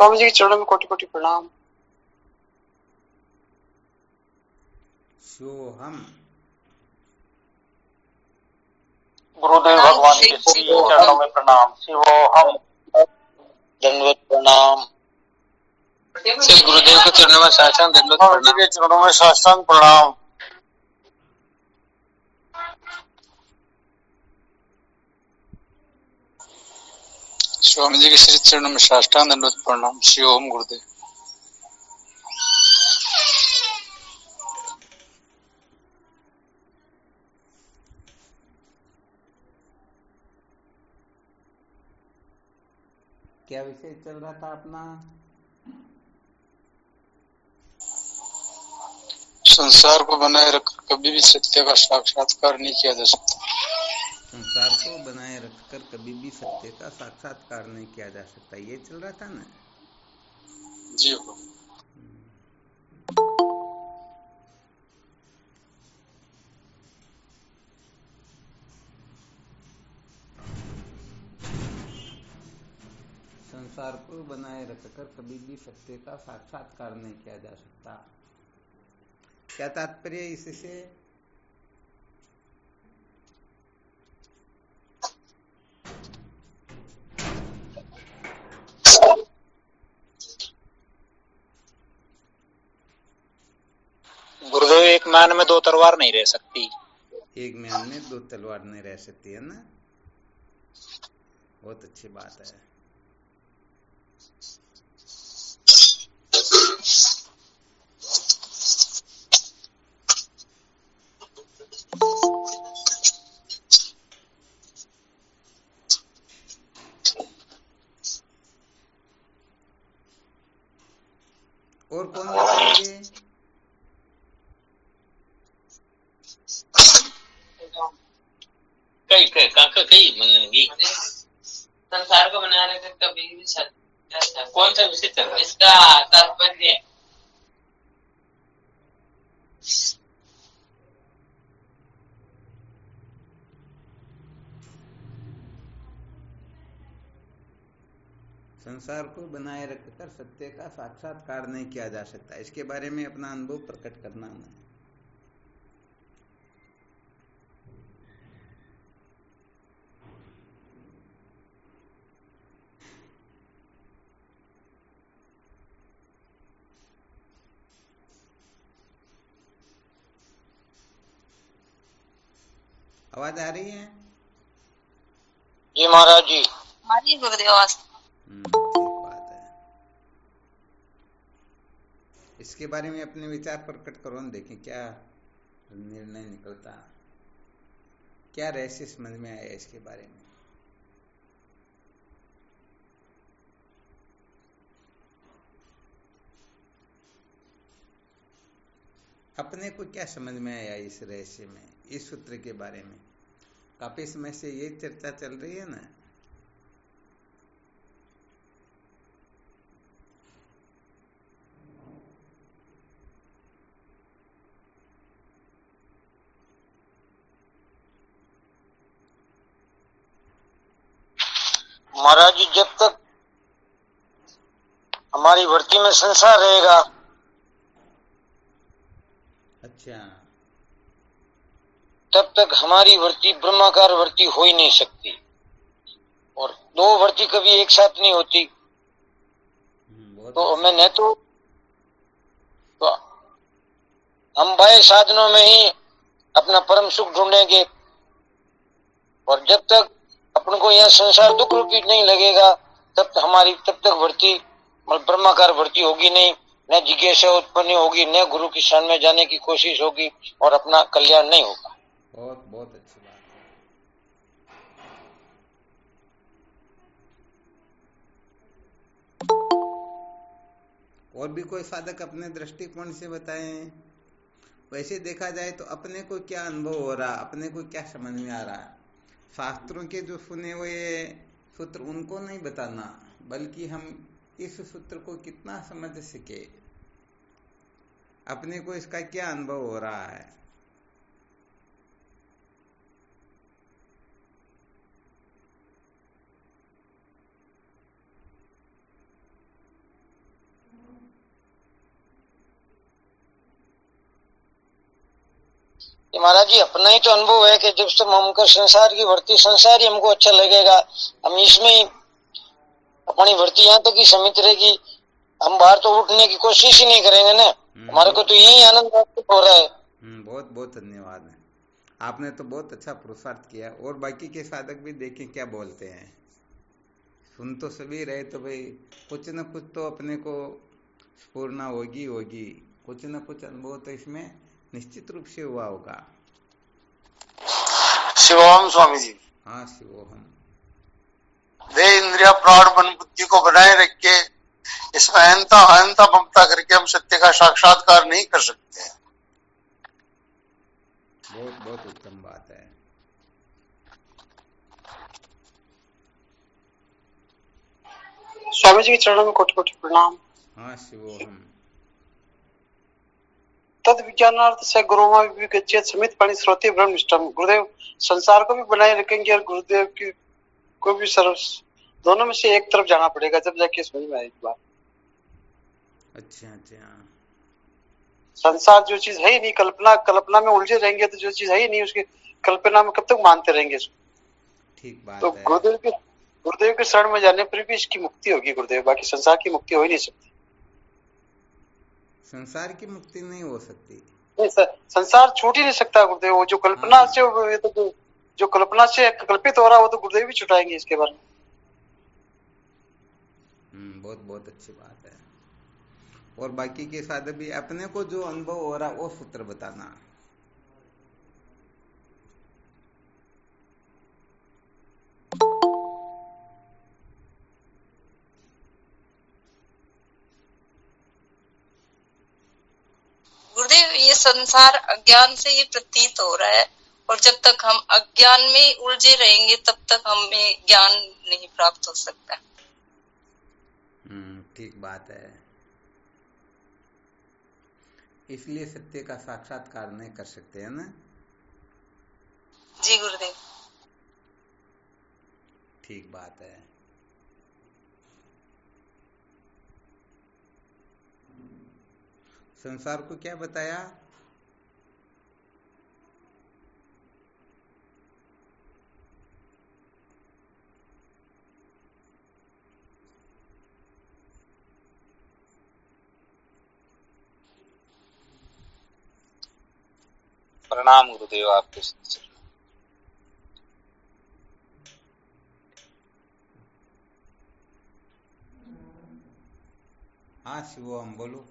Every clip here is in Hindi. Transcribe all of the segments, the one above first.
स्वामी जी के चरणों में कोटि कोटि प्रणाम। सोहम। गुरुदेव भगवान के श्री चरणों में प्रणाम। शिवोहम। दंडवत प्रणाम। श्री गुरुदेव के चरणों में साष्टांग दंडवत प्रणाम। के चरणों में साष्टांग प्रणाम। स्वामी जी के श्री चरणों में साष्टांग दंडवत प्रणाम। शिवोहम गुरुदेव। क्या विषय चल रहा था अपना? संसार को बनाए रखकर कभी भी सत्य का साक्षात्कार नहीं किया जा सकता। संसार को बनाए रखकर कभी भी सत्य का साक्षात्कार नहीं किया जा सकता, ये चल रहा था ना जी हो। संसार को बनाए रखकर कभी भी सत्य का साक्षात्कार नहीं किया जा सकता। क्या तात्पर्य इससे? गुरुदेव, एक म्यान में दो तलवार नहीं रह सकती। एक म्यान में दो तलवार नहीं रह सकती, है ना? बहुत अच्छी बात है। और कौन बताएंगे? कई मनगी संसार को बनाने का कभी भी सत्य कौन सा विषय चल रहा है? इसका तात्पर्य संसार को बनाए रखकर सत्य का साक्षात्कार नहीं किया जा सकता, इसके बारे में अपना अनुभव प्रकट करना है। आवाज आ रही है? जी महाराज जी। हमारी गुरुदेव ठीक बात है। इसके बारे में अपने विचार प्रकट करो, देखें क्या निर्णय निकलता, क्या रहस्य समझ में आया इसके बारे में। अपने को क्या समझ में आया इस रहस्य में, इस सूत्र के बारे में? काफी समय से ये चर्चा चल रही है ना। महाराज जी, जब तक हमारी वृत्ति में संसार रहेगा, अच्छा, तब तक हमारी वृत्ति ब्रह्माकार वृत्ति हो ही नहीं सकती। और दो वृत्ति कभी एक साथ नहीं होती। तो मैंने तो हम बाह्य साधनों में ही अपना परम सुख ढूंढेंगे। और जब तक अपन को यह संसार दुख रूपी नहीं लगेगा, तब तक वृत्ति ब्रह्माकार वृत्ति होगी नहीं, न जिज्ञासा उत्पन्न होगी, न गुरु की शरण में जाने की कोशिश होगी, और अपना कल्याण नहीं होगा। बहुत बहुत अच्छी बात है। और भी कोई साधक अपने दृष्टिकोण से बताएं। वैसे देखा जाए तो अपने को क्या अनुभव हो रहा, अपने को क्या समझ में आ रहा, शास्त्रों के जो सुने हुए सूत्र उनको नहीं बताना, बल्कि हम इस सूत्र को कितना समझ सके, अपने को इसका क्या अनुभव हो रहा है। कि महाराज जी अपना ही तो अनुभव है कि जब से हमको संसार की वृत्ति, संसार ही हमको अच्छा लगेगा, हम इसमें ही अपनी वृत्ति यहाँ तक ही सीमित रहेगी, हम बाहर तो उठने की कोशिश ही नहीं करेंगे ना, हमारे को तो यही आनंद प्राप्त हो रहा है। बहुत बहुत धन्यवाद है, आपने तो बहुत अच्छा पुरुषार्थ किया। और बाकी के साधक भी देखें क्या बोलते हैं। सुन तो सभी रहे तो भाई कुछ न कुछ तो अपने को स्फूर्णा होगी होगी, कुछ न कुछ अनुभव तो इसमें निश्चित रूप से हुआ होगा। शिवोहम स्वामी जी। हाँ शिवोहम। वे इंद्रिया प्राण मन बुद्धि को बनाए रख के इसमें अहंता अहंता ममता करके हम सत्य का साक्षात्कार नहीं कर सकते हैं। बहुत बहुत उत्तम बात है। स्वामी जी के चरणों में कोटि कोटि प्रणाम। हाँ शिवोहम। तद विज्ञानार्थ से गुरुमा विगच्छेद समित पाणी श्रोते ब्रह्मनिष्ठम। गुरुदेव संसार को भी बनाए रखेंगे और गुरुदेव की को भी सर्व, दोनों में से एक तरफ जाना पड़ेगा जब जाके समझ में आएगी बात। अच्छा अच्छा। संसार जो चीज है ही नहीं, कल्पना कल्पना में उलझे रहेंगे तो जो चीज है ही नहीं उसकी कल्पना में कब तक मानते रहेंगे इसको। ठीक बात तो है। गुरुदेव के शरण में जाने पर भी इसकी मुक्ति होगी गुरुदेव, बाकी संसार की मुक्ति हो ही नहीं सकती। संसार की मुक्ति नहीं हो सकती। नहीं संसार छूट ही नहीं सकता गुरुदेव। वो जो कल्पना से तो जो कल्पना से कल्पित हो रहा है वो तो गुरुदेव भी छुटाएंगे इसके बारे में। बहुत बहुत अच्छी बात है। और बाकी के साधक भी अपने को जो अनुभव हो रहा वो सूत्र बताना। गुरुदेव ये संसार अज्ञान से ये प्रतीत हो रहा है, और जब तक हम अज्ञान में उलझे रहेंगे तब तक हमें ज्ञान नहीं प्राप्त हो सकता। ठीक बात है। इसलिए सत्य का साक्षात्कार नहीं कर सकते है ना। जी गुरुदेव। ठीक बात है। संसार को क्या बताया? प्रणाम गुरुदेव आपके। हाँ शिवम बोलो।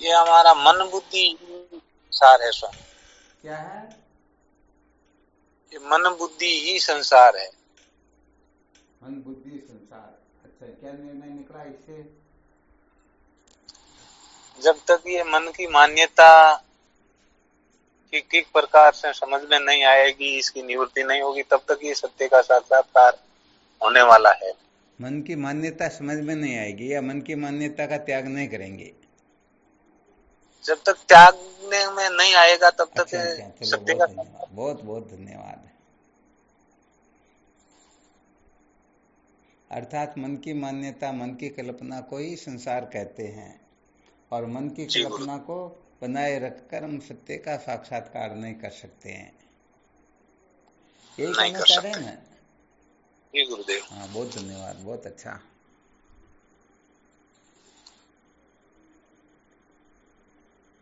ये हमारा मन बुद्धि संसार है स्वामी। क्या है? ये मन बुद्धि ही संसार है। मन बुद्धि संसार। अच्छा, क्या निर्णय निकला इससे? जब तक ये मन की मान्यता किस प्रकार से समझ में नहीं आएगी, इसकी निवृत्ति नहीं होगी, तब तक ये सत्य का साक्षात्कार होने वाला है। मन की मान्यता समझ में नहीं आएगी या मन की मान्यता का त्याग नहीं करेंगे? जब तक त्यागने में नहीं आएगा तब तक अच्छा, सत्य बहुत का। धन्यवाद, बहुत बहुत धन्यवाद। अर्थात मन की मान्यता, मन की कल्पना को ही संसार कहते हैं, और मन की कल्पना को बनाए रखकर हम सत्य का साक्षात्कार नहीं कर सकते हैं। यही कहना चाह रहे हैं ना? जी गुरुदेव। हाँ, बहुत धन्यवाद, बहुत अच्छा।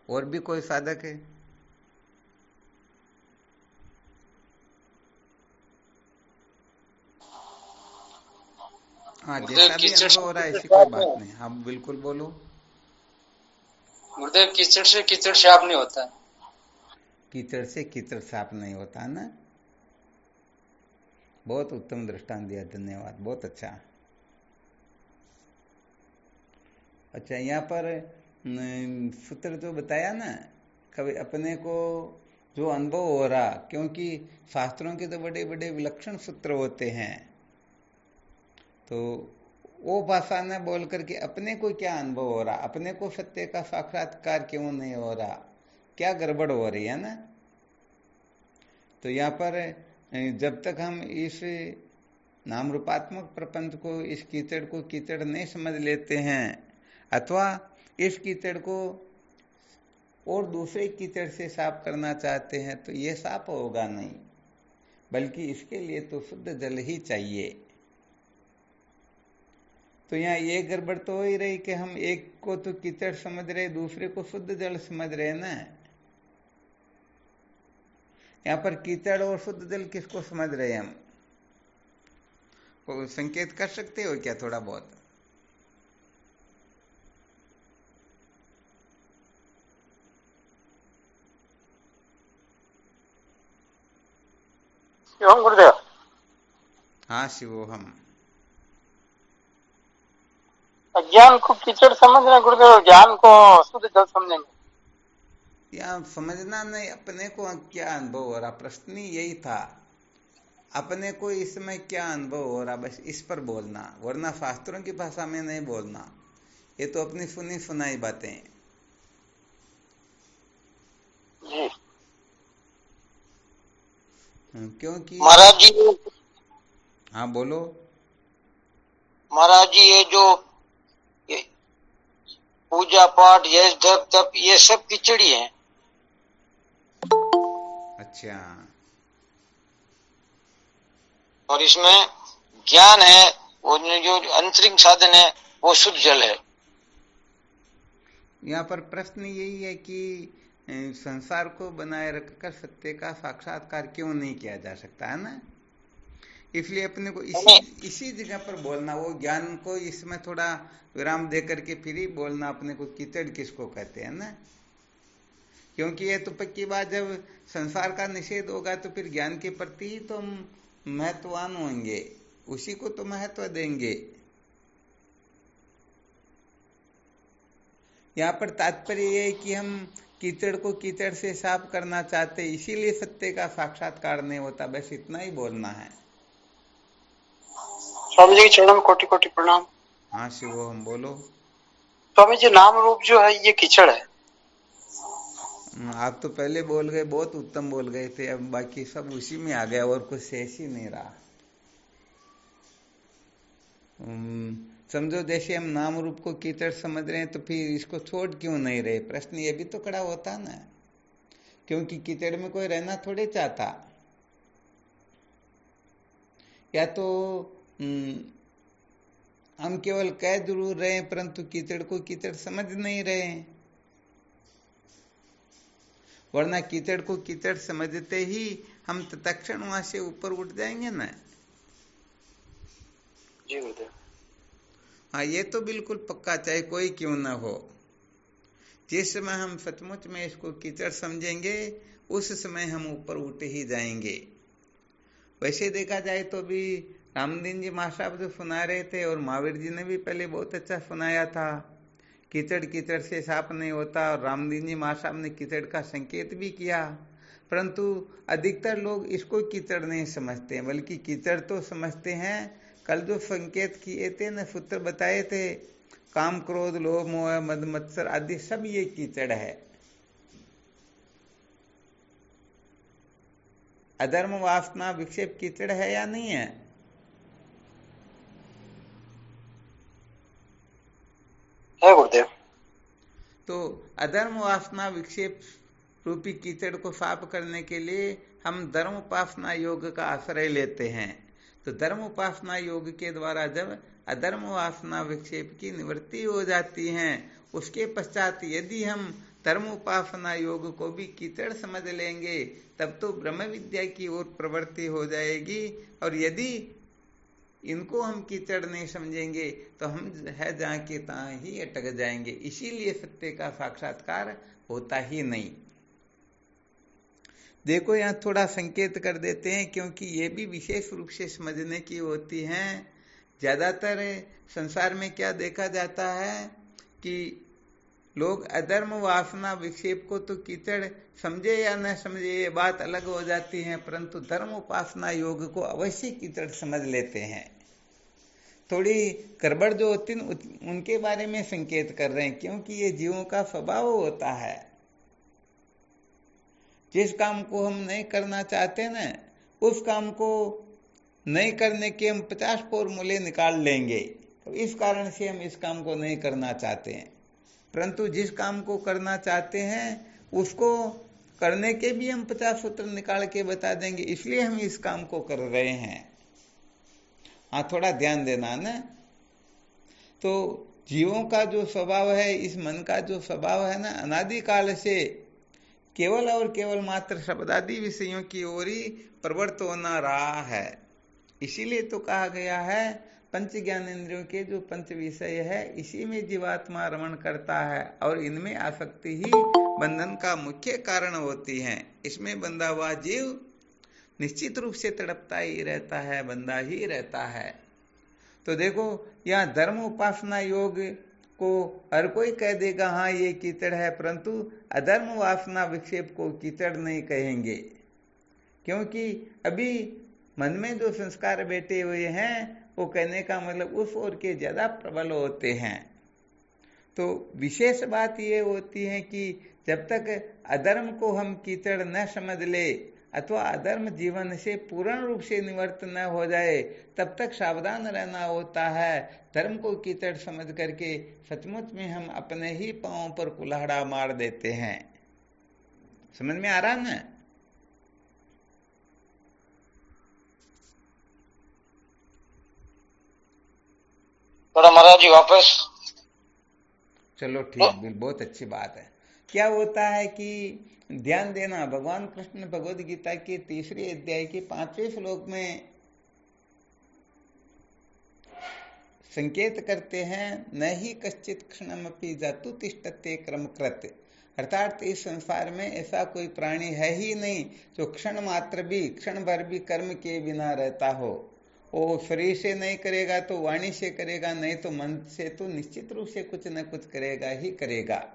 और भी कोई साधक है? हाँ, जैसा भी अनुभव हो रहा है ऐसी कोई बात नहीं, आप बिल्कुल बोलो। गुरुदेव कीचड़ से कीचड़ साफ नहीं होता। कीचड़ से कीचड़ साफ नहीं होता ना। बहुत उत्तम दृष्टांत दिया, धन्यवाद, बहुत अच्छा। अच्छा, यहाँ पर सूत्र जो बताया ना, कभी अपने को जो अनुभव हो रहा, क्योंकि शास्त्रों के तो बड़े बड़े विलक्षण सूत्र होते हैं, तो वो भाषा न बोल करके अपने को क्या अनुभव हो रहा, अपने को सत्य का साक्षात्कार क्यों नहीं हो रहा, क्या गड़बड़ हो रही है ना। तो यहाँ पर जब तक हम इस नाम रूपात्मक प्रपंच को, इस कीचड़ को कीचड़ नहीं समझ लेते हैं, अथवा इस कीचड़ को और दूसरे कीचड़ से साफ करना चाहते हैं तो ये साफ होगा नहीं, बल्कि इसके लिए तो शुद्ध जल ही चाहिए। तो यहाँ ये गड़बड़ तो हो ही रही कि हम एक को तो कीचड़ समझ रहे, दूसरे को शुद्ध जल समझ रहे ना। यहाँ पर कीचड़ और शुद्ध जल किसको समझ रहे हैं हम? को संकेत कर सकते हो क्या थोड़ा बहुत? शिवम गुरुदेव। हाँ शिवोहम। अज्ञान को कीचड़ समझना गुरुदेव, ज्ञान को शुद्ध जल समझेंगे। या समझना नहीं, अपने को क्या अनुभव हो रहा, प्रश्न ही यही था। अपने को इसमें क्या अनुभव हो रहा, बस इस पर बोलना, वरना शास्त्रों की भाषा में नहीं बोलना। ये तो अपनी सुनी सुनाई बातें जी। क्योंकि महाराज जी, हाँ बोलो। महाराज जी, ये पूजा पाठ, यश जप तप, ये सब खिचड़ी है। अच्छा। और इसमें ज्ञान है, वो जो अंतरिंग साधन है वो शुद्ध जल है। यहाँ पर प्रश्न यही है कि संसार को बनाए रखकर सत्य का साक्षात्कार क्यों नहीं किया जा सकता है ना। इसलिए अपने को इसी जगह पर बोलना, वो ज्ञान को इसमें थोड़ा विराम दे करके फिर ही बोलना अपने को कीचड़ किसको कहते हैं ना। क्योंकि ये तो पक्की बात, जब संसार का निषेध होगा तो फिर ज्ञान के प्रति ही तो महत्ववान होंगे, उसी को तो महत्व देंगे। यहाँ पर तात्पर्य ये है कि हम कीचड़ को कीचड़ से साफ करना चाहते, इसीलिए सत्य का साक्षात्कार नहीं होता, बस इतना ही बोलना है। स्वामी जी के चरणों में कोटि कोटि प्रणाम। हाँ शिवो, हम बोलो। स्वामी जी, नाम रूप जो है ये कीचड़ है। आप तो पहले बोल गए, बहुत उत्तम बोल गए थे, अब बाकी सब उसी में आ गया और कुछ शेष ही नहीं रहा। समझो जैसे हम नाम रूप को कीचड़ समझ रहे हैं तो फिर इसको छोड़ क्यों नहीं रहे, प्रश्न ये भी तो खड़ा होता ना। क्योंकि कीचड़ में कोई रहना थोड़े चाहता, या तो हम केवल कह जरूर रहे हैं परंतु कीचड़ को कीचड़ समझ नहीं रहे हैं। वरना कीचड़ को कीचड़ समझते ही हम तत्क्षण वहां से ऊपर उठ जाएंगे ना। जी गुरुदेव। हाँ, ये तो बिल्कुल पक्का, चाहे कोई क्यों ना हो। जिस समय हम सचमुच में इसको कीचड़ समझेंगे उस समय हम ऊपर उठ ही जाएंगे। वैसे देखा जाए तो भी रामदीन जी महासाब जो सुना रहे थे और महावीर जी ने भी पहले बहुत अच्छा सुनाया था, कीचड़ कीचड़ से साफ नहीं होता, और रामदीन जी महासाब ने कीचड़ का संकेत भी किया। परंतु अधिकतर लोग इसको कीचड़ नहीं समझते, बल्कि कीचड़ तो समझते हैं कल जो संकेत किए थे न, सूत्र बताए थे, काम क्रोध लोभ मोह मद मत्सर आदि सब ये कीचड़ है। अधर्म वासना विक्षेप कीचड़ है या नहीं है? है गुरुदेव। तो अधर्म वासना विक्षेप रूपी कीचड़ को साफ करने के लिए हम धर्म उपासना योग का आश्रय लेते हैं। तो धर्म उपासना योग के द्वारा जब अधर्म वासना विक्षेप की निवृत्ति हो जाती है, उसके पश्चात यदि हम धर्म उपासना योग को भी कीचड़ समझ लेंगे तब तो ब्रह्म विद्या की ओर प्रवृत्ति हो जाएगी। और यदि इनको हम कीचड़ नहीं समझेंगे तो हम है जहाँ के तहाँ ही अटक जाएंगे। इसीलिए सत्य का साक्षात्कार होता ही नहीं। देखो यहाँ थोड़ा संकेत कर देते हैं, क्योंकि ये भी विशेष रूप से समझने की होती हैं। ज्यादातर संसार में क्या देखा जाता है कि लोग अधर्म वासना विक्षेप को तो कीचड़ समझे या न समझे ये बात अलग हो जाती है, परंतु धर्म उपासना योग को अवश्य कीचड़ समझ लेते हैं। थोड़ी गड़बड़ जो होती है उनके बारे में संकेत कर रहे हैं, क्योंकि ये जीवों का स्वभाव होता है। जिस काम को हम नहीं करना चाहते ना, उस काम को नहीं करने के हम 50 फॉर्मूले निकाल लेंगे, तो इस कारण से हम इस काम को नहीं करना चाहते हैं। परंतु जिस काम को करना चाहते हैं उसको करने के भी हम 50 सूत्र निकाल के बता देंगे, इसलिए हम इस काम को कर रहे हैं। हाँ, थोड़ा ध्यान देना ना। तो जीवों का जो स्वभाव है, इस मन का जो स्वभाव है ना, अनादिकाल से केवल और केवल मात्र शब्दादि विषयों की ओर ही प्रवृत्त होना रहा है। इसीलिए तो कहा गया है पंच ज्ञानेंद्रियों के जो पंच विषय है, इसी में जीवात्मा रमण करता है और इनमें आसक्ति ही बंधन का मुख्य कारण होती है। इसमें बंधा हुआ जीव निश्चित रूप से तड़पता ही रहता है, बंधा ही रहता है। तो देखो, यहाँ धर्म उपासना योग को हर कोई कह देगा हाँ ये कीचड़ है, परंतु अधर्म वासना विक्षेप को कीचड़ नहीं कहेंगे, क्योंकि अभी मन में जो संस्कार बैठे हुए हैं वो कहने का मतलब उस ओर के ज्यादा प्रबल होते हैं। तो विशेष बात ये होती है कि जब तक अधर्म को हम कीचड़ न समझ ले अथवा अधर्म जीवन से पूर्ण रूप से निवृत्त न हो जाए, तब तक सावधान रहना होता है। धर्म को कीचड़ समझ करके सचमुच में हम अपने ही पांवों पर कुल्हाड़ा मार देते हैं। समझ में आ रहा है ना? थोड़ा महाराज जी वापस। चलो ठीक, बहुत अच्छी बात है। क्या होता है कि ध्यान देना, भगवान कृष्ण भगवद गीता के 3रे अध्याय के 5वें श्लोक में संकेत करते हैं, न ही कश्चित क्षणमपि जातु तिष्ठते क्रमकृत। अर्थात इस संसार में ऐसा कोई प्राणी है ही नहीं जो क्षण मात्र भी, क्षण भर भी कर्म के बिना रहता हो। वो शरीर से नहीं करेगा तो वाणी से करेगा, नहीं तो मन से तो निश्चित रूप से कुछ न कुछ करेगा ही करेगा।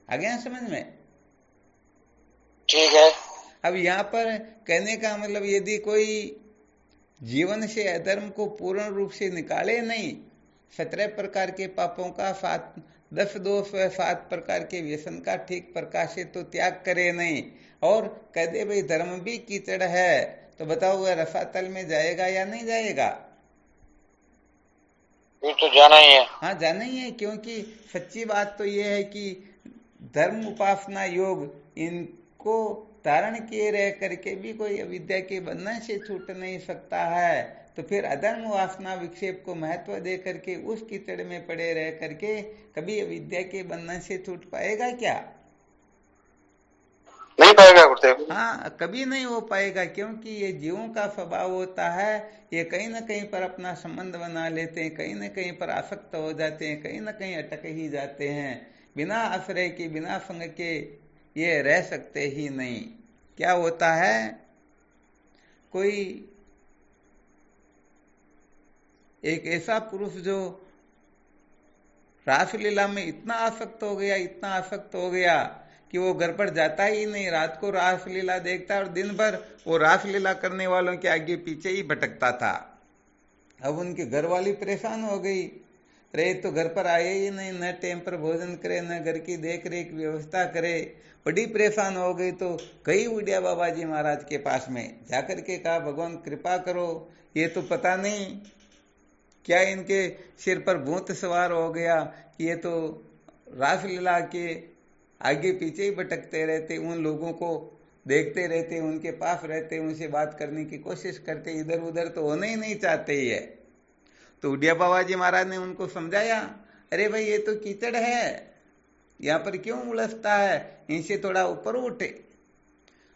आ गया समझ में? ठीक है। अब यहाँ पर कहने का मतलब, यदि कोई जीवन से अधर्म को पूर्ण रूप से निकाले नहीं, 17 प्रकार के पापों का 10 दोष व 7 प्रकार के व्यसन का ठीक प्रकार से तो त्याग करे नहीं, और कह दे भाई धर्म भी कीचड़ है, तो बताओ वह रसातल में जाएगा या नहीं जाएगा? ये तो जाना ही है। हाँ, जाना ही है, क्योंकि सच्ची बात तो ये है कि धर्म उपासना योग इनको धारण किए रह करके भी कोई अविद्या के बंधन से छूट नहीं सकता है। तो फिर अधर्म वासना विक्षेप को महत्व दे करके उस कीचड़ में पड़े रह करके कभी अविद्या के बंधन से छूट पाएगा क्या? नहीं पाएगा गुरुदेव। हाँ, कभी नहीं हो पाएगा, क्योंकि ये जीवों का स्वभाव होता है। ये कहीं ना कहीं पर अपना संबंध बना लेते हैं, कहीं ना कहीं पर आसक्त हो जाते हैं, कहीं ना कहीं अटक ही जाते हैं। बिना आश्रय के, बिना संग के ये रह सकते ही नहीं। क्या होता है, कोई एक ऐसा पुरुष जो रासलीला में इतना आसक्त हो गया, इतना आसक्त हो गया कि वो घर पर जाता ही नहीं, रात को रासलीला देखता और दिन भर वो रासलीला करने वालों के आगे पीछे ही भटकता था। अब उनकी घरवाली परेशान हो गई, रे तो घर पर आए ही नहीं, न टाइम पर भोजन करे, न घर की देख रेख व्यवस्था करे। बड़ी परेशान हो गई, तो गई उड़िया बाबा जी महाराज के पास में जाकर के कहा, भगवान कृपा करो, ये तो पता नहीं क्या इनके सिर पर भूत सवार हो गया, ये तो रासलीला के आगे पीछे ही भटकते रहते, उन लोगों को देखते रहते, उनके पास रहते, उनसे बात करने की कोशिश करते, इधर उधर तो होना ही नहीं चाहते ही है। तो उड़िया बाबा जी महाराज ने उनको समझाया, अरे भाई ये तो कीचड़ है, यहाँ पर क्यों उलझता है, इनसे थोड़ा ऊपर उठे।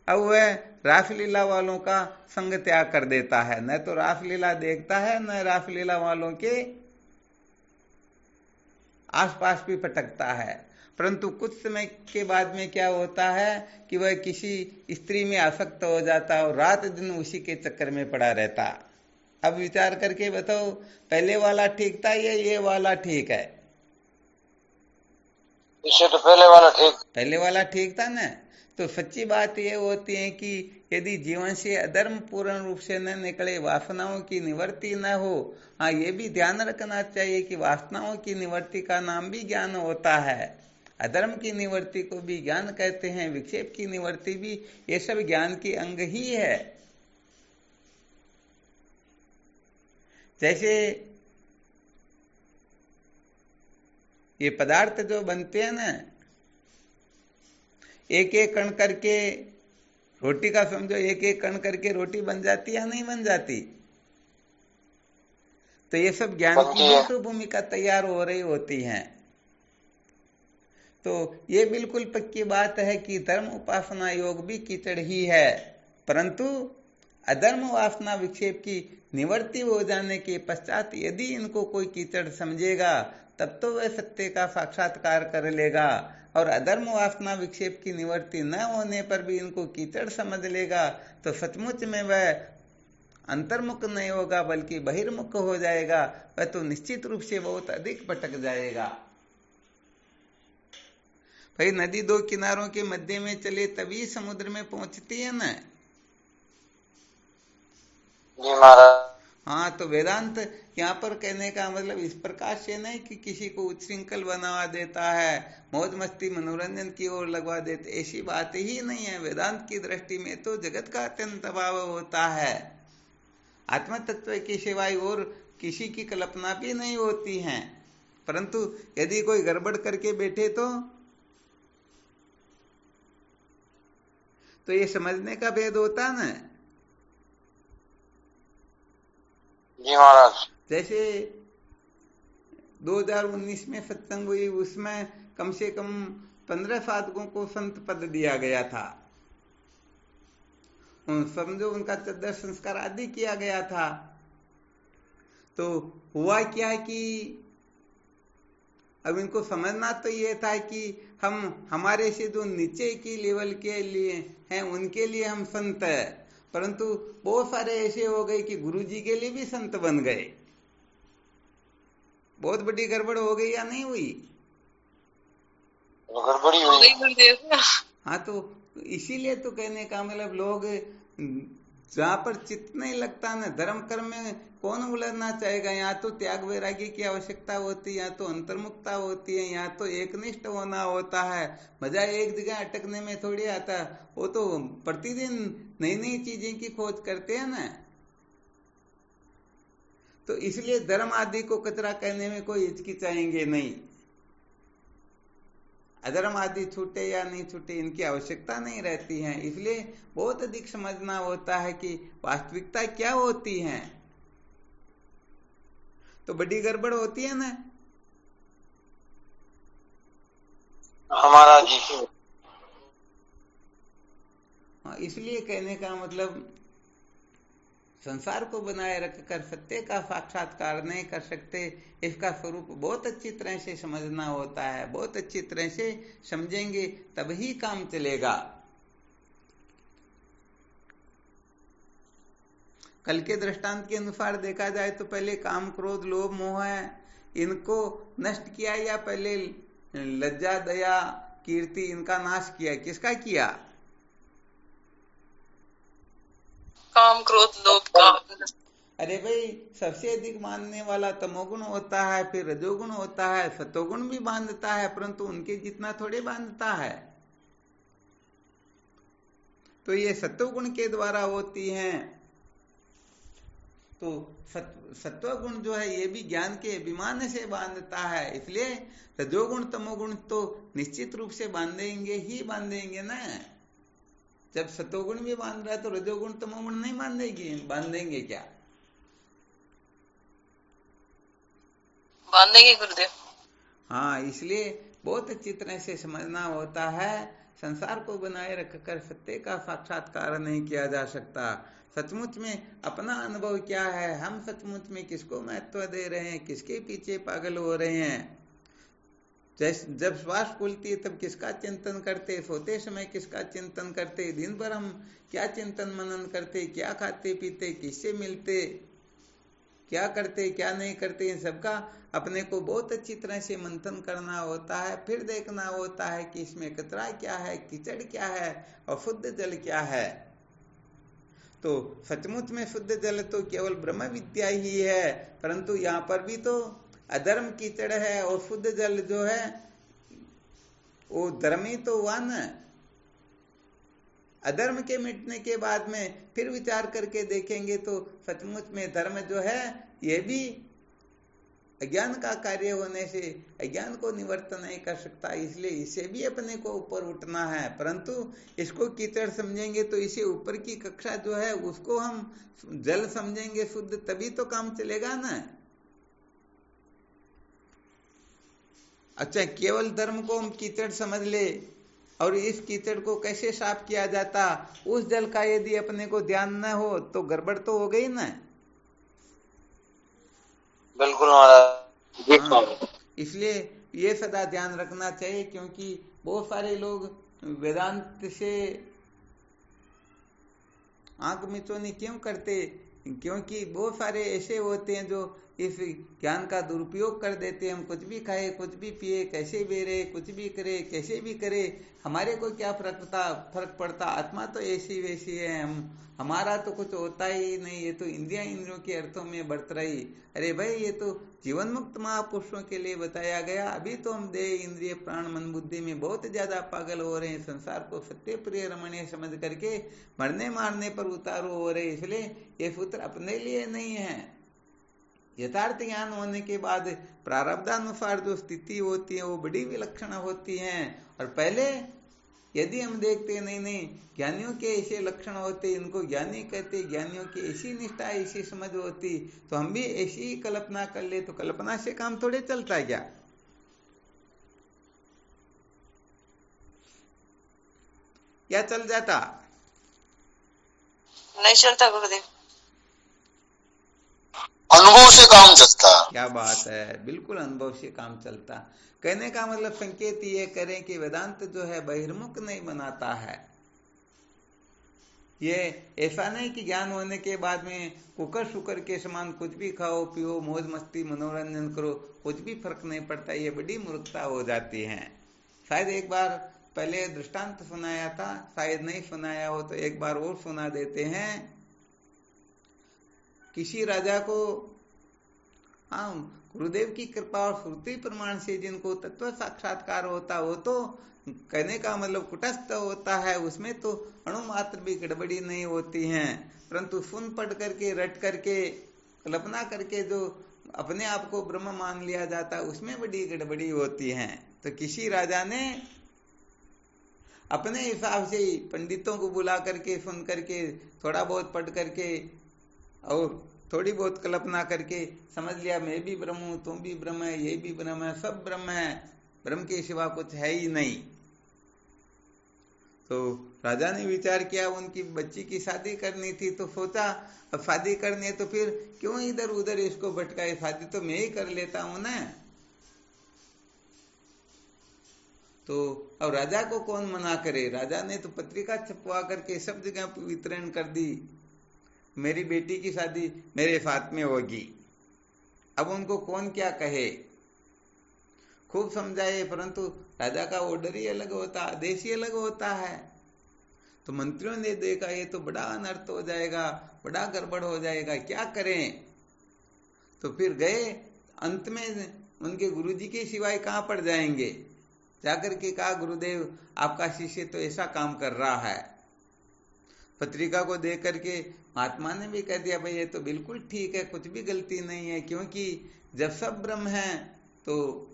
अब वह रासलीला वालों का संग त्याग कर देता है, न तो रासलीला देखता है, न रासलीला वालों के आसपास भी भटकता है। परंतु कुछ समय के बाद में क्या होता है कि वह किसी स्त्री में आसक्त हो जाता और रात दिन उसी के चक्कर में पड़ा रहता। अब विचार करके बताओ, पहले वाला ठीक था या ये वाला ठीक है? इससे तो पहले वाला ठीक था ना। तो सच्ची बात ये होती है कि यदि जीवन से अधर्म पूर्ण रूप से न निकले, वासनाओं की निवृत्ति न हो। हाँ, ये भी ध्यान रखना चाहिए कि वासनाओं की निवृत्ति का नाम भी ज्ञान होता है, अधर्म की निवृत्ति को भी ज्ञान कहते हैं, विक्षेप की निवृत्ति भी, ये सब ज्ञान की अंग ही है। जैसे ये पदार्थ जो बनते हैं ना, एक एक कण करके रोटी का समझो, एक एक कण करके रोटी बन जाती या नहीं बन जाती? तो ये सब ज्ञान की ही तो भूमिका तैयार हो रही होती है। तो ये बिल्कुल पक्की बात है कि धर्म उपासना योग भी कीचड़ ही है, परंतु अधर्म वासना विक्षेप की निवृत्ति हो जाने के पश्चात यदि इनको कोई कीचड़ समझेगा तब तो वह सत्य का साक्षात्कार कर लेगा, और अधर्म वासना विक्षेप की निवृत्ति न होने पर भी इनको कीचड़ समझ लेगा तो सचमुच में वह अंतर्मुख नहीं होगा बल्कि बहिर्मुख हो जाएगा। वह तो निश्चित रूप से बहुत अधिक भटक जाएगा। भाई नदी दो किनारों के मध्य में चले तभी समुद्र में पहुंचती है ना। जी महाराज। हाँ, तो वेदांत यहाँ पर कहने का मतलब इस प्रकार से नहीं कि किसी को उच्छृंखल बनवा देता है, मौज मस्ती मनोरंजन की ओर लगवा देते, ऐसी बात ही नहीं है। वेदांत की दृष्टि में तो जगत का अत्यंत अभाव होता है, आत्म तत्व के सिवाय और किसी की कल्पना भी नहीं होती है। परंतु यदि कोई गड़बड़ करके बैठे तो ये समझने का भेद होता ना। जी महाराज। जैसे 2019 में सत्संग हुई, उसमें कम से कम 15 साधकों को संत पद दिया गया था। समझो उनका चद्दर संस्कार आदि किया गया था। तो हुआ क्या कि अब इनको समझना तो ये था कि हम हमारे से जो नीचे की लेवल के लिए हैं उनके लिए हम संत है, परंतु बहुत सारे ऐसे हो गए कि गुरुजी के लिए भी संत बन गए। बहुत बड़ी गड़बड़ हो गई या नहीं हुई? गड़बड़ी हुई। हाँ, तो इसीलिए तो कहने का मतलब लोग जहाँ पर चित्त नहीं लगता ना, धर्म कर्म में कौन उलझना चाहेगा। यहाँ तो त्याग वैराग्य की आवश्यकता होती है, यहाँ तो अंतर्मुक्ता होती है, यहाँ तो एकनिष्ठ होना होता है। मजा एक जगह अटकने में थोड़ी आता। वो तो प्रतिदिन नई नई चीजें की खोज करते हैं ना। तो इसलिए धर्म आदि को कचरा कहने में कोई हिचकिचाएंगे नहीं। अधर्म आदि छूटे या नहीं छूटे इनकी आवश्यकता नहीं रहती है। इसलिए बहुत अधिक समझना होता है कि वास्तविकता क्या होती है। तो बड़ी गड़बड़ होती है ना हमारा जी। हाँ, इसलिए कहने का मतलब संसार को बनाए रखकर सत्य का साक्षात्कार नहीं कर सकते, इसका स्वरूप बहुत अच्छी तरह से समझना होता है। बहुत अच्छी तरह से समझेंगे तभी काम चलेगा। कल के दृष्टांत के अनुसार देखा जाए तो पहले काम क्रोध लोभ मोह है, इनको नष्ट किया या पहले लज्जा दया कीर्ति इनका नाश किया? किसका किया? काम क्रोध लोभ का। अरे भाई, सबसे अधिक मानने वाला तमोगुण होता है, फिर रजोगुण होता है, सतोगुण भी बांधता है, परंतु उनके जितना थोड़े बांधता है। तो ये सत्वगुण के द्वारा होती हैं। तो सत्वगुण जो है ये भी ज्ञान के अभिमान से बांधता है। इसलिए रजोगुण तमोगुण तो निश्चित रूप से बांधेंगे ही बांधेंगे ना। जब सतोगुण भी बांध रहा है तो रजोगुण तमोगुण नहीं बांधेंगे क्या? बांधेंगे गुरुदेव। हाँ, इसलिए बहुत अच्छी तरह से समझना होता है। संसार को बनाए रखकर सत्य का साक्षात्कार नहीं किया जा सकता। सचमुच में अपना अनुभव क्या है, हम सचमुच में किसको महत्व दे रहे हैं, किसके पीछे पागल हो रहे हैं। जब श्वास खुलती है तब किसका चिंतन करते, सोते समय किसका चिंतन करते, दिन भर हम क्या चिंतन मनन करते, क्या खाते पीते, किससे मिलते, क्या करते क्या नहीं करते, इन सबका अपने को बहुत अच्छी तरह से मंथन करना होता है। फिर देखना होता है कि इसमें कचरा क्या है, कीचड़ क्या है और शुद्ध जल क्या है। तो सचमुच में शुद्ध जल तो केवल ब्रह्म विद्या ही है, परंतु यहाँ पर भी तो अधर्म कीचड़ है और शुद्ध जल जो है वो धर्म ही तो हुआ न। अधर्म के मिटने के बाद में फिर विचार करके देखेंगे तो सचमुच में धर्म जो है ये भी अज्ञान का कार्य होने से अज्ञान को निवर्तन नहीं कर सकता, इसलिए इसे भी अपने को ऊपर उठना है। परंतु इसको कीचड़ समझेंगे तो इसे ऊपर की कक्षा जो है उसको हम जल समझेंगे शुद्ध, तभी तो काम चलेगा ना। अच्छा, केवल धर्म को हम कीचड़ समझ ले और इस कीचड़ को कैसे साफ किया जाता, उस जल का यदि अपने को ध्यान न हो तो गड़बड़ तो हो गई ना। बिल्कुल महाराज। हाँ, इसलिए ये सदा ध्यान रखना चाहिए, क्योंकि बहुत सारे लोग वेदांत से आंख मिचौनी क्यों करते, क्योंकि बहुत सारे ऐसे होते हैं जो इस ज्ञान का दुरुपयोग कर देते हैं। हम कुछ भी खाए, कुछ भी पिए, कैसे भी रहे, कुछ भी करे, कैसे भी करे, हमारे को क्या फर्क पड़ता, आत्मा तो ऐसी वैसी है, हमारा तो कुछ होता ही नहीं, ये तो इंद्रियों के अर्थों में बढ़त रही। अरे भाई, ये तो जीवन मुक्त महापुरुषों के लिए बताया गया। अभी तो हम देह, इंद्रिय, प्राण, मन, बुद्धि में बहुत ज्यादा पागल हो रहे हैं, संसार को सत्य प्रिय रमणीय समझ करके मरने मारने पर उतारू हो रहे। इसलिए ये सूत्र अपने लिए नहीं है। यथार्थ ज्ञान होने के बाद प्रारब्धानुसार जो स्थिति होती है वो बड़ी विलक्षण होती है। और पहले यदि हम देखते नहीं ज्ञानियों के ऐसे लक्षण होते, इनको ज्ञानी कहते, ज्ञानियों की ऐसी निष्ठा, ऐसी समझ होती, तो हम भी ऐसी ही कल्पना कर ले, तो कल्पना से काम थोड़े चलता है क्या? क्या चल जाता? नहीं चलता गुरुदेव, अनुभव से काम चलता। क्या बात है, बिल्कुल अनुभव से काम चलता। कहने का मतलब संकेत ये करें कि वेदांत जो है बहिर्मुख नहीं बनाता है। ये ऐसा नहीं कि ज्ञान होने के बाद में कुकर शुकर के समान कुछ भी खाओ पियो, मौज मस्ती मनोरंजन करो, कुछ भी फर्क नहीं पड़ता, ये बड़ी मूर्खता हो जाती है। शायद एक बार पहले दृष्टांत सुनाया था, शायद नहीं सुनाया हो तो एक बार और सुना देते हैं। किसी राजा को, हाँ, गुरुदेव की कृपा और श्रुति प्रमाण से जिनको तत्व साक्षात्कार होता, वो तो कहने का मतलब कुटस्थ होता है, उसमें तो अणु मात्र भी गड़बड़ी नहीं होती है। परंतु सुन पढ़ करके, रट करके, कल्पना करके जो अपने आप को ब्रह्म मान लिया जाता, उसमें बड़ी गड़बड़ी होती है। तो किसी राजा ने अपने हिसाब से पंडितों को बुला करके, सुन करके, थोड़ा बहुत पढ़ करके और थोड़ी बहुत कल्पना करके समझ लिया, मैं भी ब्रह्म हूं, तुम भी ब्रह्म है, ये भी ब्रह्म है, सब ब्रह्म है, ब्रह्म के सिवा कुछ है ही नहीं। तो राजा ने विचार किया, उनकी बच्ची की शादी करनी थी, तो सोचा अब शादी करनी है तो फिर क्यों इधर उधर इसको भटकाए, शादी तो मैं ही कर लेता हूं ना। तो अब राजा को कौन मना करे। राजा ने तो पत्रिका छपवा करके सब जगह वितरण कर दी, मेरी बेटी की शादी मेरे साथ में होगी। अब उनको कौन क्या कहे, खूब समझाए, परंतु राजा का ऑर्डर ही अलग होता, आदेश ही अलग होता है। तो मंत्रियों ने देखा ये तो बड़ा अनर्थ हो जाएगा, बड़ा गड़बड़ हो जाएगा, क्या करें। तो फिर गए, अंत में उनके गुरुजी के सिवाय कहाँ पड़ जाएंगे, जाकर के कहा, गुरुदेव आपका शिष्य तो ऐसा काम कर रहा है। पत्रिका को देख करके महात्मा ने भी कह दिया, भाई ये तो बिल्कुल ठीक है, कुछ भी गलती नहीं है, क्योंकि जब सब ब्रह्म है तो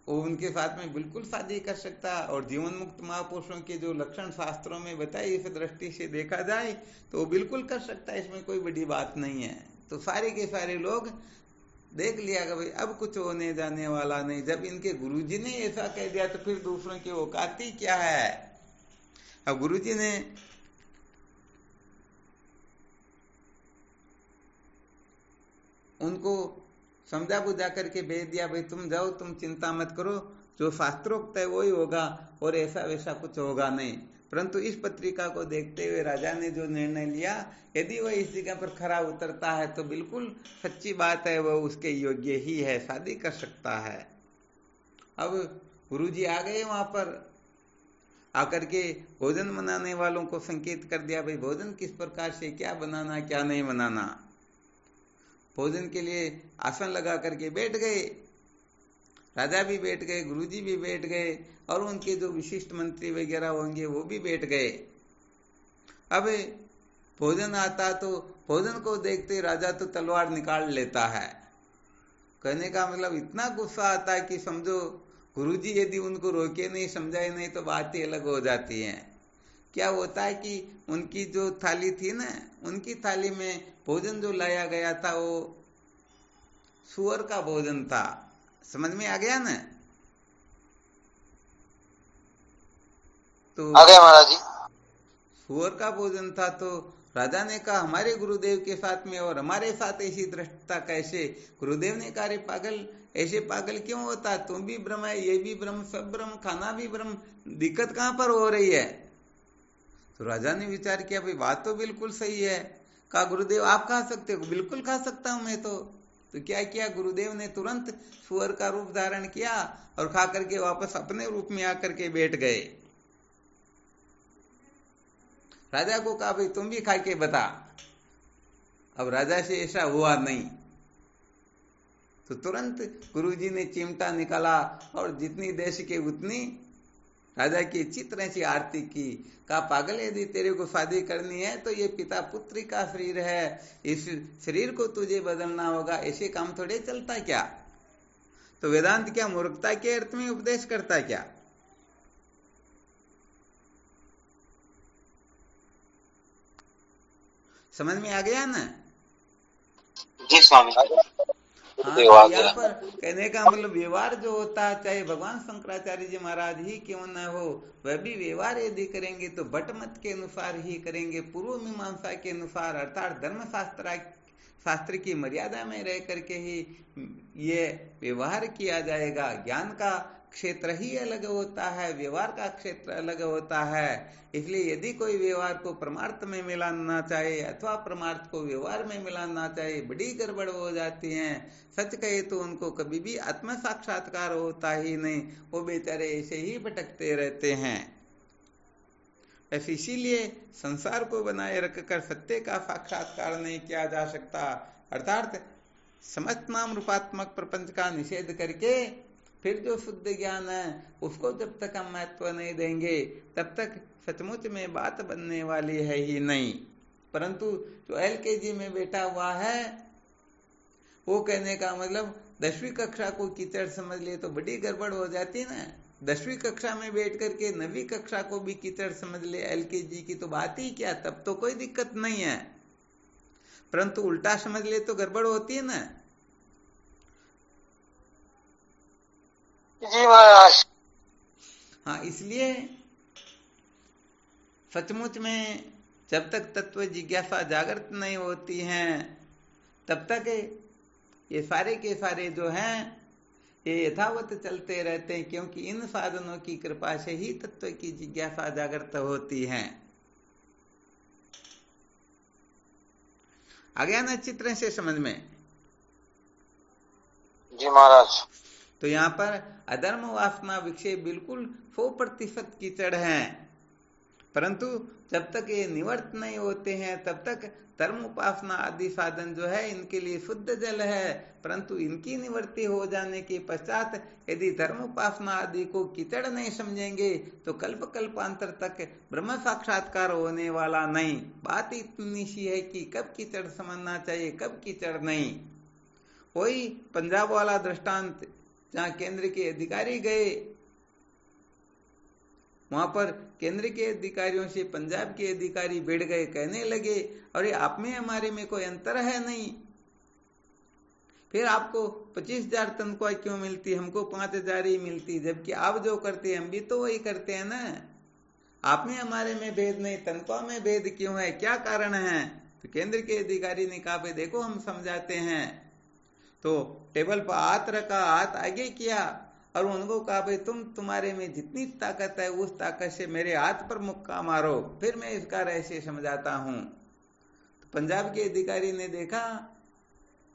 वो उनके साथ में बिल्कुल शादी कर सकता। और जीवन मुक्त महापुरुषों के जो लक्षण शास्त्रों में बताए, इस दृष्टि से देखा जाए तो वो बिल्कुल कर सकता है, इसमें कोई बड़ी बात नहीं है। तो सारे के सारे लोग देख लिया कि भाई अब कुछ होने जाने वाला नहीं। जब इनके गुरुजी ने ऐसा कह दिया तो फिर दूसरों की औकात ही क्या है। अब गुरुजी ने उनको समझा बुझा करके भेज दिया, भाई तुम जाओ, तुम चिंता मत करो, जो शास्त्रोक्त है वही होगा और ऐसा वैसा कुछ होगा नहीं। परंतु इस पत्रिका को देखते हुए राजा ने जो निर्णय लिया, यदि वह इस जगह पर खरा उतरता है तो बिल्कुल सच्ची बात है, वह उसके योग्य ही है, शादी कर सकता है। अब गुरुजी आ गए, वहां पर आकर के भोजन बनाने वालों को संकेत कर दिया, भाई भोजन किस प्रकार से क्या बनाना क्या नहीं बनाना। भोजन के लिए आसन लगा करके बैठ गए, राजा भी बैठ गए, गुरुजी भी बैठ गए और उनके जो विशिष्ट मंत्री वगैरह होंगे वो भी बैठ गए। अब भोजन आता तो भोजन को देखते राजा तो तलवार निकाल लेता है, कहने का मतलब इतना गुस्सा आता है कि समझो गुरुजी यदि उनको रोके नहीं, समझाए नहीं तो बात ही अलग हो जाती है। क्या होता है कि उनकी जो थाली थी ना, उनकी थाली में भोजन जो लाया गया था वो सुअर का भोजन था। समझ में आ गया ना? तो आ गया महाराज जी। सुअर का भोजन था, तो राजा ने कहा हमारे गुरुदेव के साथ में और हमारे साथ ऐसी दृष्टता कैसे? गुरुदेव ने कहा, पागल, ऐसे पागल क्यों होता? तुम भी ब्रह्म है, ये भी ब्रह्म, सब ब्रह्म, खाना भी ब्रह्म, दिक्कत कहां पर हो रही है? तो राजा ने विचार किया, भाई बात तो बिल्कुल सही है। कहा गुरुदेव आप खा सकते हो? बिल्कुल खा सकता हूं मैं तो क्या किया गुरुदेव ने? तुरंत सुअर का रूप धारण किया और खा करके वापस अपने रूप में आकर के बैठ गए। राजा को कहा, भाई तुम भी खा के बता। अब राजा से ऐसा हुआ नहीं, तो तुरंत गुरुजी ने चिमटा निकाला और जितनी देश के उतनी राजा की चित्र से आरती की। कहा पागल, यदि तेरे को शादी करनी है तो ये पिता पुत्री का शरीर है, इस शरीर को तुझे बदलना होगा, ऐसे काम थोड़े चलता क्या? तो वेदांत क्या मूर्खता के अर्थ में उपदेश करता क्या? समझ में आ गया ना? जी स्वामी। हाँ, तो यहाँ पर कहने का मतलब व्यवहार जो होता है, चाहे भगवान शंकराचार्य जी महाराज ही क्यों न हो, वह भी व्यवहार यदि करेंगे तो भट्ट मत के अनुसार ही करेंगे, पूर्व मीमांसा के अनुसार, अर्थात धर्म शास्त्र की मर्यादा में रह करके ही ये व्यवहार किया जाएगा। ज्ञान का क्षेत्र ही अलग होता है, व्यवहार का क्षेत्र अलग होता है। इसलिए यदि कोई व्यवहार को परमार्थ में मिलाना चाहे अथवा परमार्थ को व्यवहार में मिलाना चाहे, बड़ी गड़बड़ हो जाती है। सच कहे तो उनको कभी भी आत्म साक्षात्कार होता ही नहीं, वो बेचारे ऐसे ही भटकते रहते हैं। इसीलिए संसार को बनाए रखकर सत्य का साक्षात्कार नहीं किया जा सकता, अर्थात समस्त नाम रूपात्मक प्रपंच का निषेध करके फिर जो शुद्ध ज्ञान है उसको जब तक हम महत्व नहीं देंगे तब तक सचमुच में बात बनने वाली है ही नहीं। परंतु जो LKG में बैठा हुआ है वो कहने का मतलब 10वीं कक्षा को कीचड़ समझ ले तो बड़ी गड़बड़ हो जाती ना। 10वीं कक्षा में बैठ करके 9वीं कक्षा को भी कीचड़ समझ ले LKG की तो बात ही क्या, तब तो कोई दिक्कत नहीं है। परंतु उल्टा समझ ले तो गड़बड़ होती है ना। जी महाराज। हाँ, इसलिए सचमुच में जब तक तत्व जिज्ञासा जागृत नहीं होती है तब तक ये सारे के सारे जो हैं ये यथावत चलते रहते हैं, क्योंकि इन साधनों की कृपा से ही तत्व की जिज्ञासा जागृत होती है। आ गया ना चित्र से समझ में? जी महाराज। तो यहाँ पर अधर्म वासना विक्षेप बिल्कुल 100% कीचड़ हैं, परंतु जब तक ये निवर्त नहीं होते हैं तब तक धर्म उपासना आदि साधन जो है इनके लिए शुद्ध जल है। परंतु इनकी निवृत्ति हो जाने के पश्चात यदि धर्म उपासना आदि को कीचड़ नहीं समझेंगे तो कल्प कल्पांतर तक ब्रह्म साक्षात्कार होने वाला नहीं। बात इतनी सी है कि कब कीचड़ समझना चाहिए कब कीचड़ नहीं। वही पंजाब वाला दृष्टांत, जहाँ केंद्र के अधिकारी गए, वहां पर केंद्र के अधिकारियों से पंजाब के अधिकारी भिड़ गए, कहने लगे अरे आप में हमारे में कोई अंतर है नहीं, फिर आपको 25,000 तनख्वाह क्यों मिलती, हमको 5,000 ही मिलती, जबकि आप जो करते हैं हम भी तो वही करते हैं ना। आप में हमारे में भेद नहीं, तनख्वाह में भेद क्यों है, क्या कारण है? तो केंद्र के अधिकारी ने कहा भाई देखो हम समझाते हैं। तो टेबल पर हाथ रखा, हाथ आगे किया और उनको कहा भाई तुम्हारे में जितनी ताकत है उस ताकत से मेरे हाथ पर मुक्का मारो, फिर मैं इसका रहस्य समझाता हूं। तो पंजाब के अधिकारी ने देखा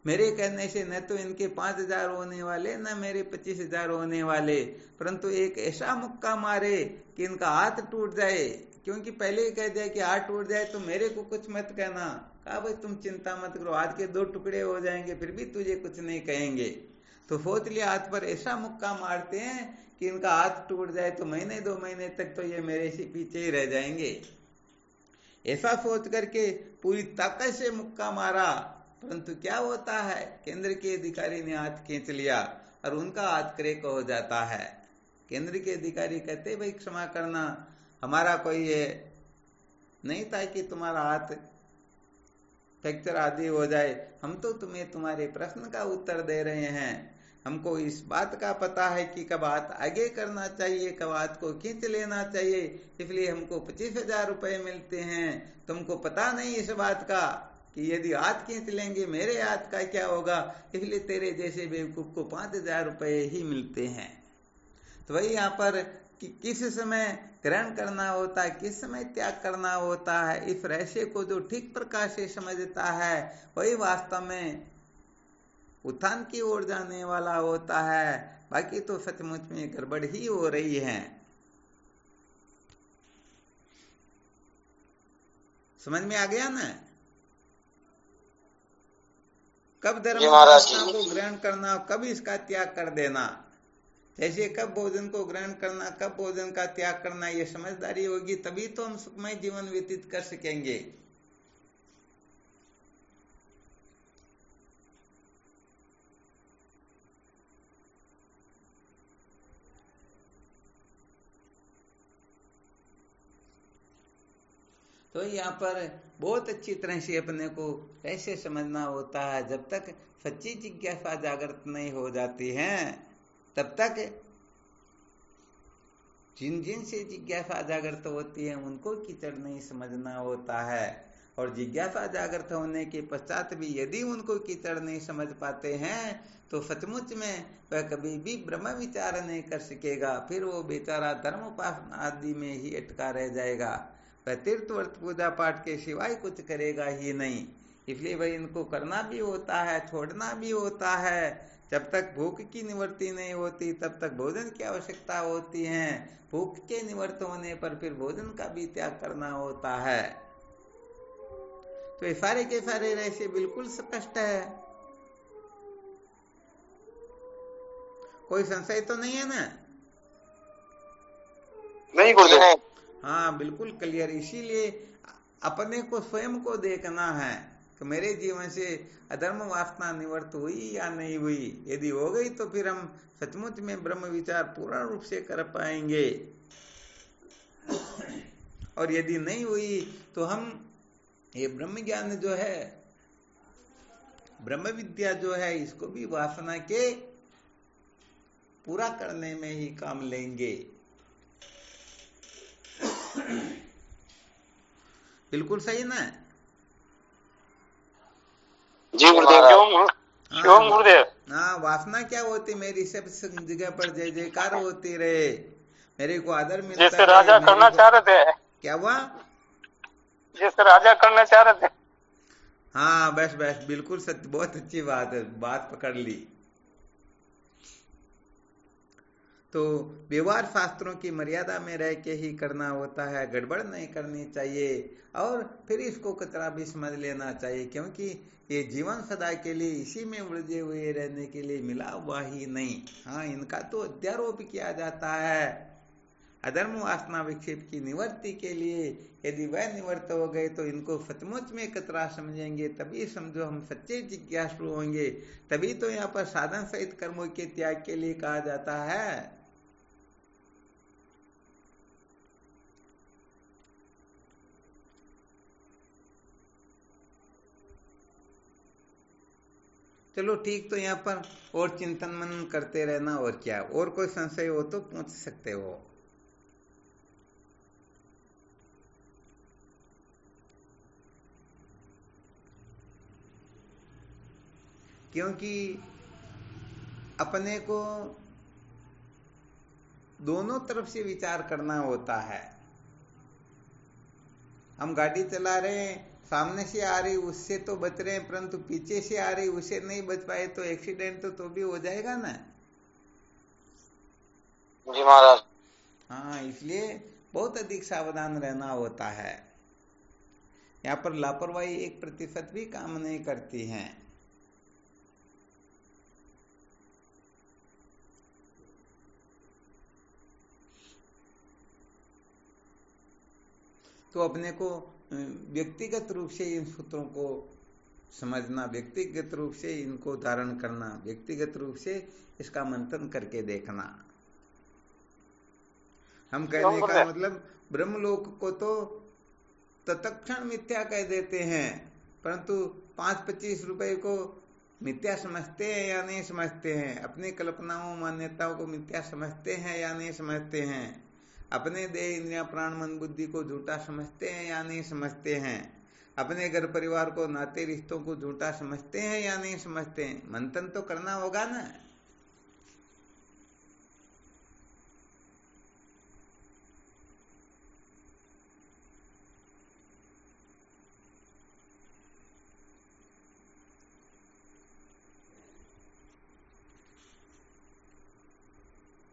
मेरे कहने से न तो इनके 5,000 होने वाले न मेरे 25,000 होने वाले, परंतु एक ऐसा मुक्का मारे कि इनका हाथ टूट जाए, क्योंकि पहले ही कह दिया कि हाथ टूट जाए तो मेरे को कुछ मत कहना। कहा भाई तुम चिंता मत करो, हाथ के 2 टुकड़े हो जाएंगे फिर भी तुझे कुछ नहीं कहेंगे। तो सोच लिया हाथ पर ऐसा मुक्का मारते हैं कि इनका हाथ टूट जाए तो महीने 2 महीने तक तो ये मेरे से पीछे ही रह जाएंगे। ऐसा सोच करके पूरी ताकत से मुक्का मारा परंतु क्या होता है, केंद्र के अधिकारी ने हाथ खींच लिया और उनका हाथ क्रैक हो जाता है। केंद्र के अधिकारी कहते भाई क्षमा करना, हमारा कोई ये नहीं था कि तुम्हारा हाथ फ्रैक्चर आदि हो जाए, हम तो तुम्हें तुम्हारे प्रश्न का उत्तर दे रहे हैं, हमको इस बात का पता है कि कब हाथ आगे करना चाहिए, कब हाथ को खींच लेना चाहिए, इसलिए हमको 25,000 रुपए मिलते हैं। तुमको पता नहीं इस बात का कि यदि हाथ खींच लेंगे मेरे हाथ का क्या होगा, इसलिए तेरे जैसे बेवकूफ को 5,000 रुपए ही मिलते हैं। तो वही यहाँ पर कि किस समय ग्रहण करना होता है, किस समय त्याग करना होता है, इस रहस्य को जो ठीक प्रकार से समझता है वही वास्तव में उत्थान की ओर जाने वाला होता है। बाकी तो सचमुच में गड़बड़ ही हो रही है। समझ में आ गया ना? कब धर्म को ग्रहण करना, कब इसका त्याग कर देना, जैसे कब भोजन को ग्रहण करना, कब भोजन का त्याग करना, ये समझदारी होगी तभी तो हम सुखमय जीवन व्यतीत कर सकेंगे। तो यहाँ पर बहुत अच्छी तरह से अपने को ऐसे समझना होता है, जब तक सच्ची जिज्ञासा जागृत नहीं हो जाती है तब तक जिन जिन से जिज्ञासा जागृत होती है उनको कीचड़ नहीं समझना होता है। और जिज्ञासा जागृत होने के पश्चात भी यदि उनको कीचड़ नहीं समझ पाते हैं तो सचमुच में वह कभी भी ब्रह्म विचार नहीं कर सकेगा, फिर वो बेचारा धर्म उपासना आदि में ही अटका रह जाएगा, वह तीर्थ व्रत पूजा पाठ के सिवाय कुछ करेगा ही नहीं। इसलिए भाई इनको करना भी होता है, छोड़ना भी होता है। जब तक भूख की निवृत्ति नहीं होती तब तक भोजन की आवश्यकता होती है, भूख के निवृत्त होने पर फिर भोजन का भी त्याग करना होता है। तो ये सारे के सारे रहस्य बिल्कुल स्पष्ट है, कोई संशय तो नहीं है ना? नहीं गुरुदेव। हाँ बिल्कुल क्लियर। इसीलिए अपने को स्वयं को देखना है कि मेरे जीवन से अधर्म वासना निवृत्त हुई या नहीं हुई। यदि हो गई तो फिर हम सचमुच में ब्रह्म विचार पूर्ण रूप से कर पाएंगे, और यदि नहीं हुई तो हम ये ब्रह्म ज्ञान जो है, ब्रह्म विद्या जो है, इसको भी वासना के पूरा करने में ही काम लेंगे। बिल्कुल सही ना? जी गुरुदेव। शिवम गुरुदेव। हाँ, वासना क्या होती, मेरी सब जगह पर जय जयकार होती रहे, मेरे को आदर मिलता है, जैसे राजा करना चाह रहे थे। क्या हुआ? जैसे राजा करना चाह रहे थे। हाँ बस बस बिल्कुल सत्य, बहुत अच्छी बात है, बात पकड़ ली। तो व्यवहार शास्त्रों की मर्यादा में रह के ही करना होता है, गड़बड़ नहीं करनी चाहिए, और फिर इसको कतरा भी समझ लेना चाहिए, क्योंकि ये जीवन सदा के लिए इसी में उलझे हुए रहने के लिए मिला हुआ ही नहीं। हाँ, इनका तो अध्यारोप किया जाता है अधर्म वासना विक्षेप की निवृत्ति के लिए। यदि वह निवृत्त हो गए तो इनको सचमुच में कतरा समझेंगे, तभी समझो हम सच्चे जिज्ञासु होंगे। तभी तो यहाँ पर साधन सहित कर्मों के त्याग के लिए कहा जाता है। चलो ठीक, तो यहाँ पर और चिंतन मनन करते रहना, और क्या, और कोई संशय हो तो पूछ सकते हो। क्योंकि अपने को दोनों तरफ से विचार करना होता है। हम गाड़ी चला रहे हैं, सामने से आ रही उससे तो बच रहे हैं, परंतु पीछे से आ रही उससे नहीं बच पाए तो एक्सीडेंट तो भी हो जाएगा ना। जी महाराज। हाँ, इसलिए बहुत अधिक सावधान रहना होता है। यहाँ पर लापरवाही 1% भी काम नहीं करती है। तो अपने को व्यक्तिगत रूप से इन सूत्रों को समझना, व्यक्तिगत रूप से इनको धारण करना, व्यक्तिगत रूप से इसका मंथन करके देखना। हम कहने का मतलब ब्रह्मलोक को तो तत्क्षण मिथ्या कह देते हैं, परंतु 5-25 रुपए को मिथ्या समझते हैं या नहीं समझते हैं? अपनी कल्पनाओं मान्यताओं को मिथ्या समझते हैं या नहीं समझते हैं? अपने देह इंद्रिया प्राण मन बुद्धि को झूठा समझते हैं या नहीं समझते हैं? अपने घर परिवार को, नाते रिश्तों को झूठा समझते हैं या नहीं समझते हैं? मंथन तो करना होगा ना।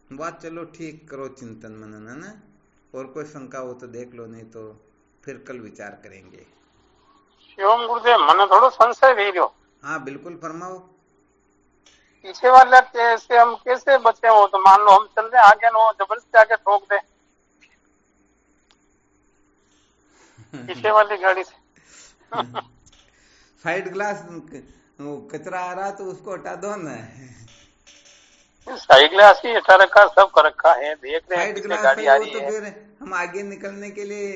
बात चलो ठीक करो, चिंतन मनन, है ना। और कोई शंका हो तो देख लो, नहीं तो फिर कल विचार करेंगे। शिवम गुरुदेव, मैंने थोड़ा संशय भी लो। हाँ बिल्कुल, फरमाओ। पीछे वाले से हम कैसे बचे हो? तो मान लो हम चल रहे आगे ना, जबरदस्ती आके ठोक दे पीछे वाली गाड़ी से। साइड ग्लास कचरा आ रहा तो उसको हटा दो ना। साइड ग्लास ही हटा रखा, सब कर रखा है, देख रहे हैं साइड पीछे ग्लास गाड़ी है आ वो, रही तो है। फिर हम आगे निकलने के लिए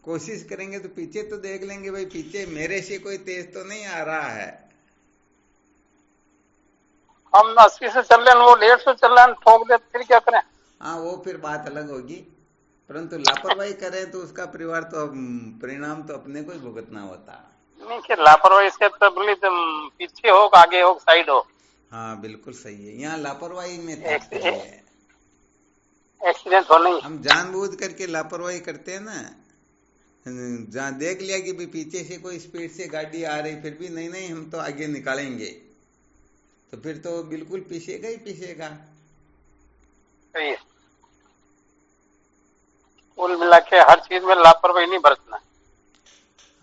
कोशिश करेंगे तो पीछे तो देख लेंगे, भाई पीछे मेरे से कोई तेज तो नहीं आ रहा है। हम 80 से चल रहे हैं, वो 150 से चल रहा है, ठोक दे, फिर क्या करें? हाँ वो फिर बात अलग होगी, परंतु लापरवाही करें तो उसका परिणाम तो अपने को ही भुगतना होता। नहीं कि लापरवाही से तो बोली तुम पीछे हो, आगे हो, साइड हो। हाँ बिल्कुल सही है, यहाँ लापरवाही में तात्पर्य है। एक्सीडेंट हो नहीं। हम जानबूझ करके लापरवाही करते हैं ना, जहाँ देख लिया कि भी पीछे से कोई स्पीड से गाड़ी आ रही, फिर भी नहीं नहीं हम तो आगे निकालेंगे, तो फिर तो बिल्कुल पीछेगा ही पीछेगा। सही है, कुल मिला के हर चीज में लापरवाही नहीं बरतना।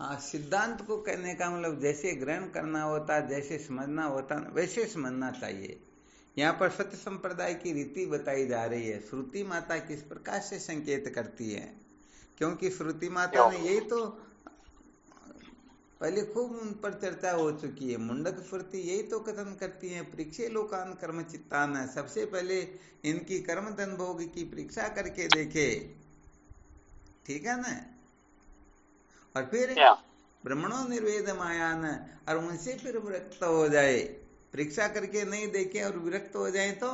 हाँ, सिद्धांत को कहने का मतलब जैसे ग्रहण करना होता, जैसे समझना होता वैसे समझना चाहिए। यहाँ पर सत्य संप्रदाय की रीति बताई जा रही है। श्रुति माता किस प्रकार से संकेत करती है, क्योंकि श्रुति माता ने यही तो पहले खूब उन पर चर्चा हो चुकी है। मुंडक स्मृति यही तो कथन करती है, परीक्षे लोकान कर्म चित्तान। सबसे पहले इनकी कर्म धन भोग की परीक्षा करके देखे, ठीक है ना, और फिर ब्रह्मणों निर्वेद मायान, और उनसे फिर विरक्त हो जाए। परीक्षा करके नहीं देखे और विरक्त हो जाए तो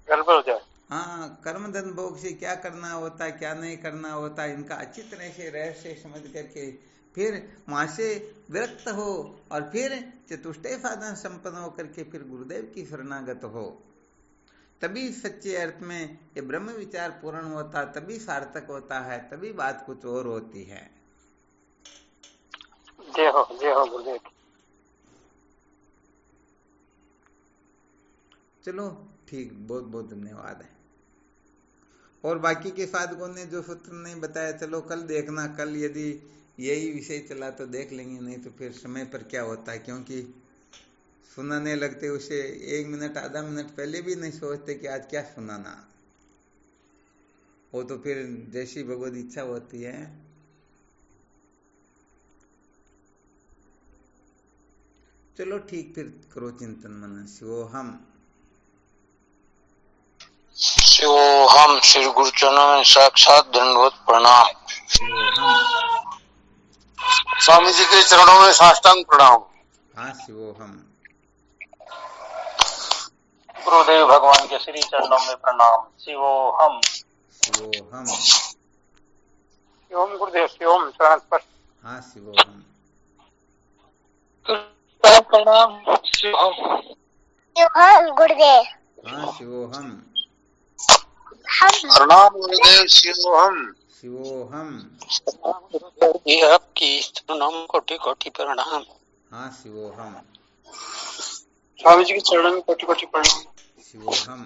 गड़बड़ हो जाए। हाँ, कर्म धन भोग से क्या करना होता क्या नहीं करना होता, इनका अच्छी तरह से रहस्य समझ करके फिर वहां से विरक्त हो, और फिर चतुष्टय साधन संपन्न होकर के फिर गुरुदेव की शरणागत हो, तभी सच्चे अर्थ में ये ब्रह्म विचार पूर्ण होता, तभी सार्थक होता है, तभी बात कुछ और होती है। जय हो गुरुदेव। चलो ठीक, बहुत बहुत धन्यवाद है। और बाकी के साधकों ने जो सूत्र नहीं बताया, चलो कल देखना, कल यदि यही विषय चला तो देख लेंगे, नहीं तो फिर समय पर क्या होता है, क्योंकि सुनाने लगते उसे 1 मिनट आधा मिनट पहले भी नहीं सोचते कि आज क्या सुनाना, वो तो फिर जैसी भगवत इच्छा होती है। चलो ठीक, फिर करो चिंतन मनन। शिवोहम शिवोहम, श्री गुरुचरणों में साक्षात दंडवत प्रणाम। शिवोहम, स्वामी जी के चरणों में साष्टांग प्रणाम। हाँ शिवोहम, गुरुदेव भगवान के श्री चरणों में प्रणाम। शिवोहम। शिवोहम, शिवम गुरुदेव, शिवम चरण स्पर्श। हाँ शिवोहम, प्रणाम। शिवोहम। शिवोहम गुरुदेव। हाँ शिवोहम, प्रणाम गुरुदेव। शिवोहम। शिवोहम, ये आपकी प्रणाम, कोटि कोटि प्रणाम। हाँ शिवोहम, स्वामी जी के चरणों में कोटि कोटि प्रणाम। शिवोहम,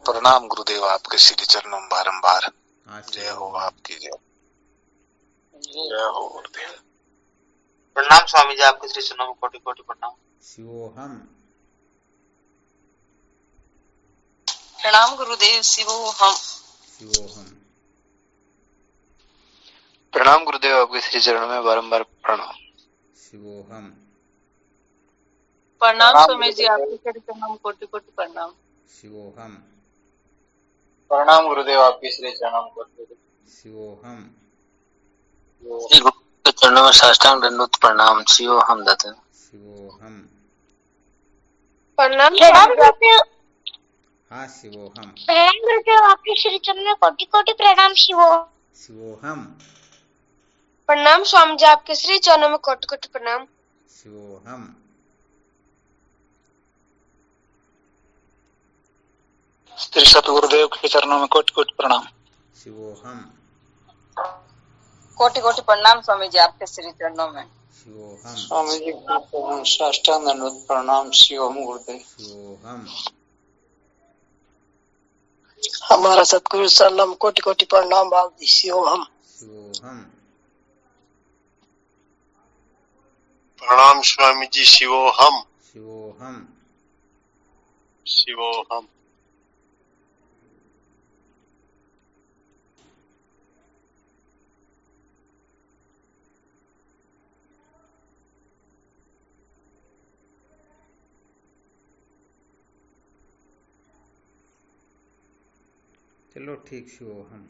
प्रणाम गुरुदेव, आपके श्री चरणों में बारंबार। हाँ जय हो शिवोहम, आपकी, जय जय हो गुरुदेव। प्रणाम स्वामी जी, आपके श्री चरणों में कोटि कोटि प्रणाम। शिवोहम, प्रणाम गुरुदेव। शिवोहम। शिवोहम, प्रणाम गुरुदेव, आपके श्री चरणों में बारंबार प्रणाम। शिवोहम। प्रणाम स्वामी जी, आपके श्री चरणों में कोटि कोटि प्रणाम। शिवोहम। प्रणाम गुरुदेव, आपके श्री चरणों में कोटि कोटि शिवोहम। श्री गुरु के चरणों में साष्टांग दंडवत प्रणाम। शिव हम दत्त। शिवोहम। प्रणाम गुरुदेव। हाँ शिवोहम। प्रणाम गुरुदेव, आपके श्री चरण में कोटि कोटि प्रणाम। शिवोहम। प्रणाम स्वामी जी, आपके श्री चरणों में कोटि कोटि प्रणाम। शिवोहम। श्री सतगुरुदेव के चरणों में कोटि कोटि प्रणाम। शिवोहम। कोटि कोटि प्रणाम स्वामी जी, आपके श्री चरणों में। शिवोहम। स्वामी जी को साष्टांग दंडवत प्रणाम। शिवोहम गुरुदेव। शिवोहम। हमारा सतगुरु सलाम कोटि कोटि प्रणाम भाव दी। शिवोहम। शिवोहम। प्रणाम स्वामी जी। शिवोहम। शिवोहम। शिवोहम। चलो ठीक, शिवोहम।